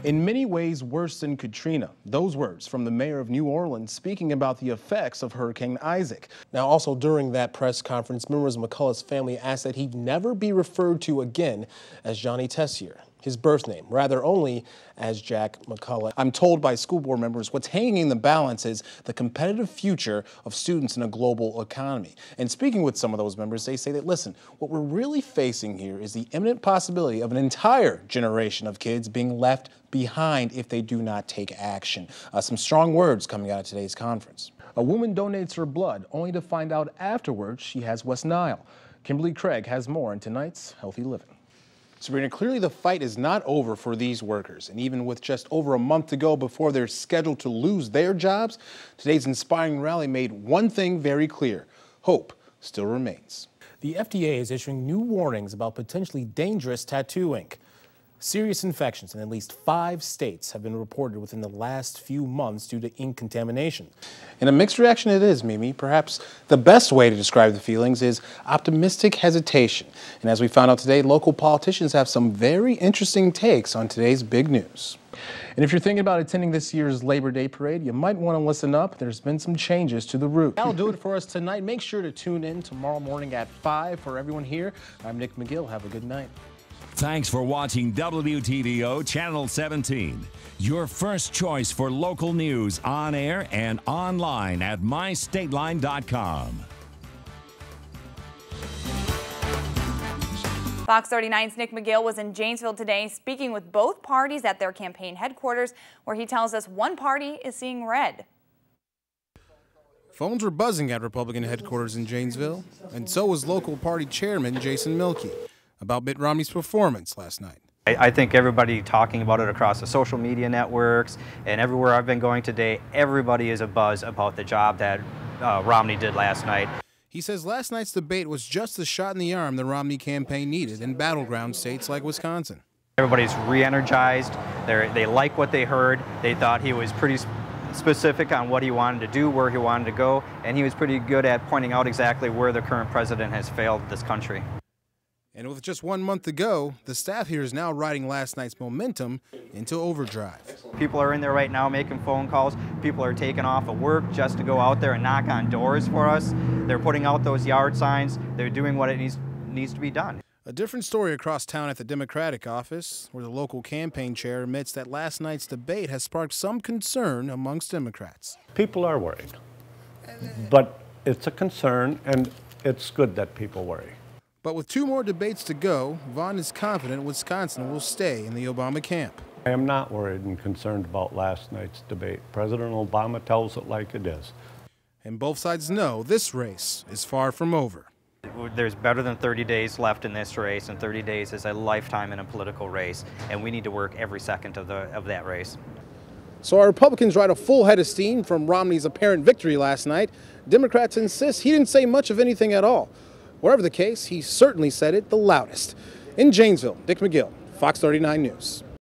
In many ways worse than Katrina. Those words from the mayor of New Orleans speaking about the effects of Hurricane Isaac. Now, also during that press conference, members of McCullough's family asked that he never be referred to again as Johnny Tessier, his birth name, rather only as Jack McCullough. I'm told by school board members what's hanging in the balance is the competitive future of students in a global economy. And speaking with some of those members, they say that, listen, what we're really facing here is the imminent possibility of an entire generation of kids being left behind if they do not take action. Some strong words coming out of today's conference. A woman donates her blood only to find out afterwards she has West Nile. Kimberly Craig has more in tonight's Healthy Living. Sabrina, clearly the fight is not over for these workers, and even with just over a month to go before they're scheduled to lose their jobs, today's inspiring rally made one thing very clear: hope still remains. The FDA is issuing new warnings about potentially dangerous tattoo ink. Serious infections in at least 5 states have been reported within the last few months due to ink contamination. And a mixed reaction it is, Mimi. Perhaps the best way to describe the feelings is optimistic hesitation. And as we found out today, local politicians have some very interesting takes on today's big news. And if you're thinking about attending this year's Labor Day parade, you might want to listen up. There's been some changes to the route. That'll do it for us tonight. Make sure to tune in tomorrow morning at 5. For everyone here, I'm Nick McGill. Have a good night. Thanks for watching WTVO Channel 17, your first choice for local news on air and online at mystateline.com. Fox 39's Nick McGill was in Janesville today speaking with both parties at their campaign headquarters, where he tells us one party is seeing red. Phones were buzzing at Republican headquarters in Janesville, and so was local party chairman Jason Milkey about Mitt Romney's performance last night. I think everybody talking about it across the social media networks and everywhere I've been going today, everybody is abuzz about the job that Romney did last night. He says last night's debate was just the shot in the arm the Romney campaign needed in battleground states like Wisconsin. Everybody's re-energized. They like what they heard. They thought he was pretty specific on what he wanted to do, where he wanted to go, and he was pretty good at pointing out exactly where the current president has failed this country. And with just 1 month to go, the staff here is now riding last night's momentum into overdrive. People are in there right now making phone calls. People are taking off of work just to go out there and knock on doors for us. They're putting out those yard signs. They're doing what it needs to be done. A different story across town at the Democratic office, where the local campaign chair admits that last night's debate has sparked some concern amongst Democrats. People are worried, but it's a concern, and it's good that people worry. But with 2 more debates to go, Vaughn is confident Wisconsin will stay in the Obama camp. I am not worried and concerned about last night's debate. President Obama tells it like it is. And both sides know this race is far from over. There's better than 30 days left in this race, and 30 days is a lifetime in a political race, and we need to work every second of that race. So our Republicans ride a full head of steam from Romney's apparent victory last night. Democrats insist he didn't say much of anything at all. Wherever the case, he certainly said it the loudest. In Janesville, Nick McGill, Fox 39 News.